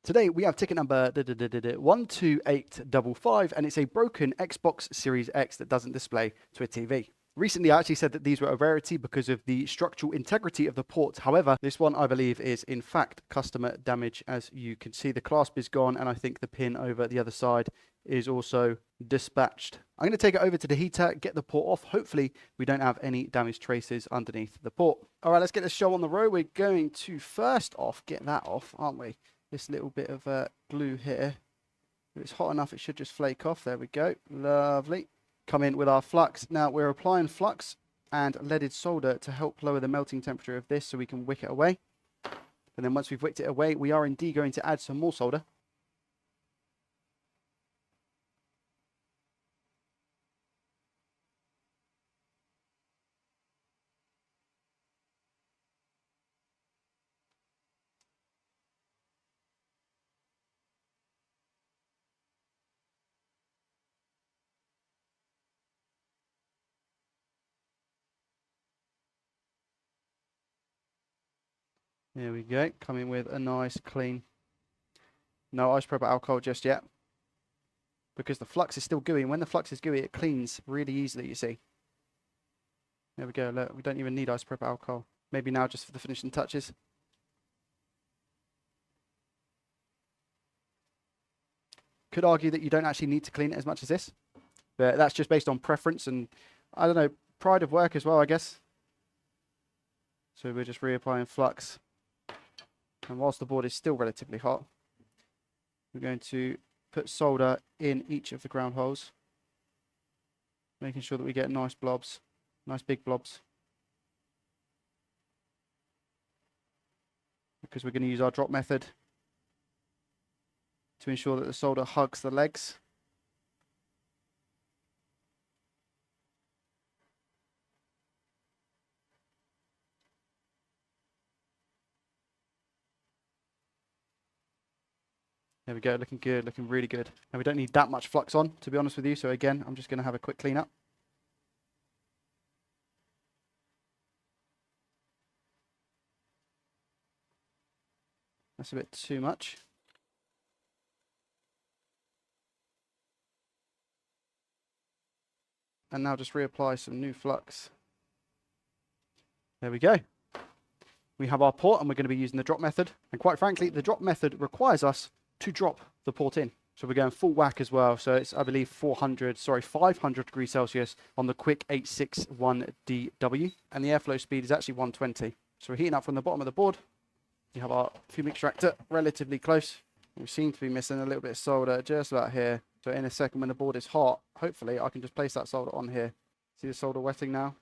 Today we have ticket number 12855, and it's a broken Xbox Series X that doesn't display to a TV. Recently, I actually said that these were a rarity because of the structural integrity of the ports. However, this one I believe is in fact customer damage. As you can see, the clasp is gone, and I think the pin over the other side is also dispatched. I'm going to take it over to the heater, get the port off. Hopefully we don't have any damage traces underneath the port. All right, let's get this show on the road. We're going to first off get that off, aren't we? This little bit of glue here. If it's hot enough, it should just flake off. There we go. Lovely. Come in with our flux. Now we're applying flux and leaded solder to help lower the melting temperature of this so we can wick it away. And then once we've wicked it away, we are indeed going to add some more solder. There we go. Come in with a nice clean. No isopropyl alcohol just yet, because the flux is still gooey. And when the flux is gooey, it cleans really easily, you see. There we go. Look, we don't even need isopropyl alcohol. Maybe now just for the finishing touches. Could argue that you don't actually need to clean it as much as this, but that's just based on preference and, I don't know, pride of work as well, I guess. So we're just reapplying flux. And whilst the board is still relatively hot, we're going to put solder in each of the ground holes, making sure that we get nice blobs, nice big blobs. Because we're going to use our drop method to ensure that the solder hugs the legs. There we go, looking good, looking really good. And we don't need that much flux on, to be honest with you. So again, I'm just going to have a quick clean up. That's a bit too much. And now just reapply some new flux. There we go. We have our port, and we're going to be using the drop method. And quite frankly, the drop method requires us to drop the port in. So we're going full whack as well. So it's, I believe, 500 degrees Celsius on the quick 861DW. And the airflow speed is actually 120. So we're heating up from the bottom of the board. We have our fume extractor relatively close. We seem to be missing a little bit of solder just about here. So in a second, when the board is hot, hopefully I can just place that solder on here. See the solder wetting now?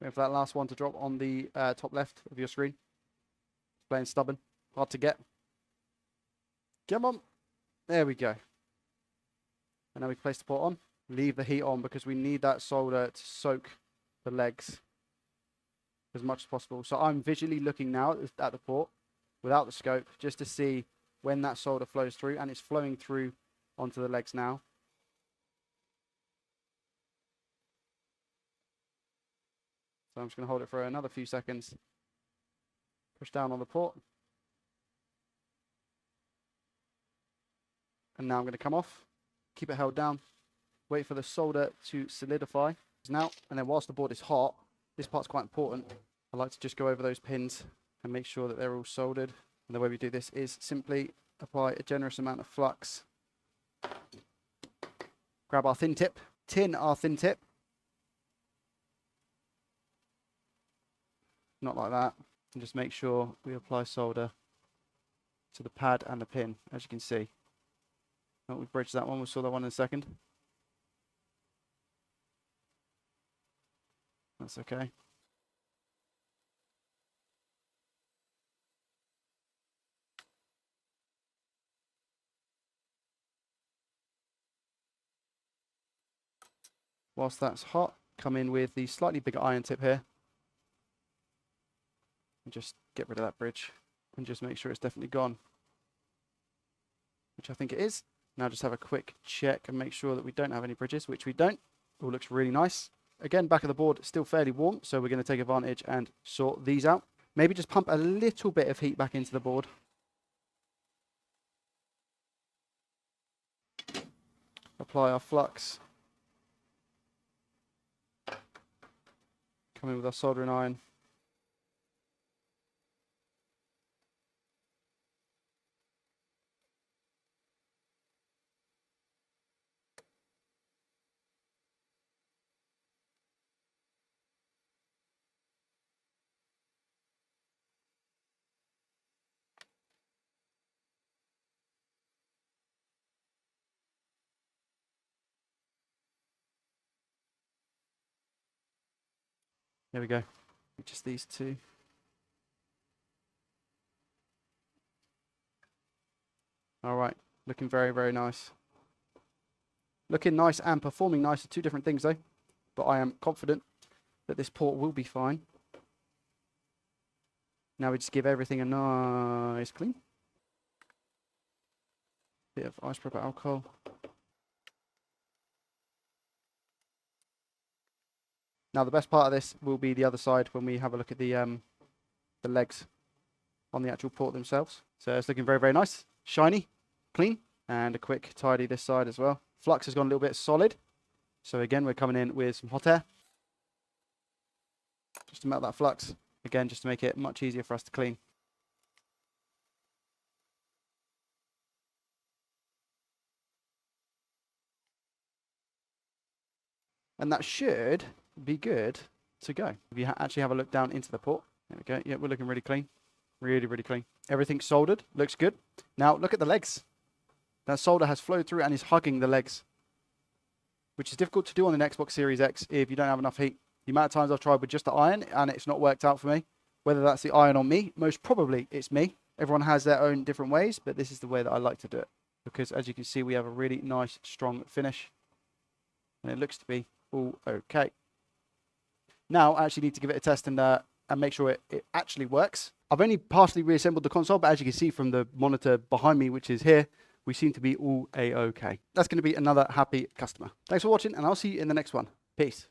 Wait for that last one to drop on the top left of your screen. It's playing stubborn, hard to get. Come on. There we go. And now we place the port on. Leave the heat on because we need that solder to soak the legs as much as possible. So I'm visually looking now at the port without the scope just to see when that solder flows through, and it's flowing through onto the legs now. So I'm just going to hold it for another few seconds. Push down on the port. And now I'm going to come off. Keep it held down. Wait for the solder to solidify. Now, and then whilst the board is hot, this part's quite important. I like to just go over those pins and make sure that they're all soldered. And the way we do this is simply apply a generous amount of flux. Grab our thin tip. Tin our thin tip. Not like that. And just make sure we apply solder to the pad and the pin, as you can see. Oh, we've bridged that one. We'll saw that one in a second. That's okay. Whilst that's hot, come in with the slightly bigger iron tip here. And just get rid of that bridge and just make sure it's definitely gone, which I think it is. Now just have a quick check and make sure that we don't have any bridges, which we don't. All looks really nice. Again, back of the board still fairly warm, so we're going to take advantage and sort these out. Maybe just pump a little bit of heat back into the board. Apply our flux. Come in with our soldering iron. There we go. Just these two. All right, looking very, very nice. Looking nice and performing nice are two different things though, but I am confident that this port will be fine. Now we just give everything a nice clean. Bit of isopropyl alcohol. Now the best part of this will be the other side when we have a look at the legs on the actual port themselves. So it's looking very, very nice, shiny, clean, and a quick tidy this side as well. Flux has gone a little bit solid. So again, we're coming in with some hot air. Just to melt that flux. Again, just to make it much easier for us to clean. And that should be good to go. If you actually have a look down into the port. There we go. Yeah, we're looking really clean. Really, really clean. Everything's soldered. Looks good. Now, look at the legs. That solder has flowed through and is hugging the legs, which is difficult to do on an Xbox Series X if you don't have enough heat. The amount of times I've tried with just the iron and it's not worked out for me. Whether that's the iron on me, most probably it's me. Everyone has their own different ways, but this is the way that I like to do it. Because as you can see, we have a really nice, strong finish. And it looks to be all okay. Now, I actually need to give it a test and make sure it actually works. I've only partially reassembled the console, but as you can see from the monitor behind me, which is here, we seem to be all A-okay. That's going to be another happy customer. Thanks for watching, and I'll see you in the next one. Peace.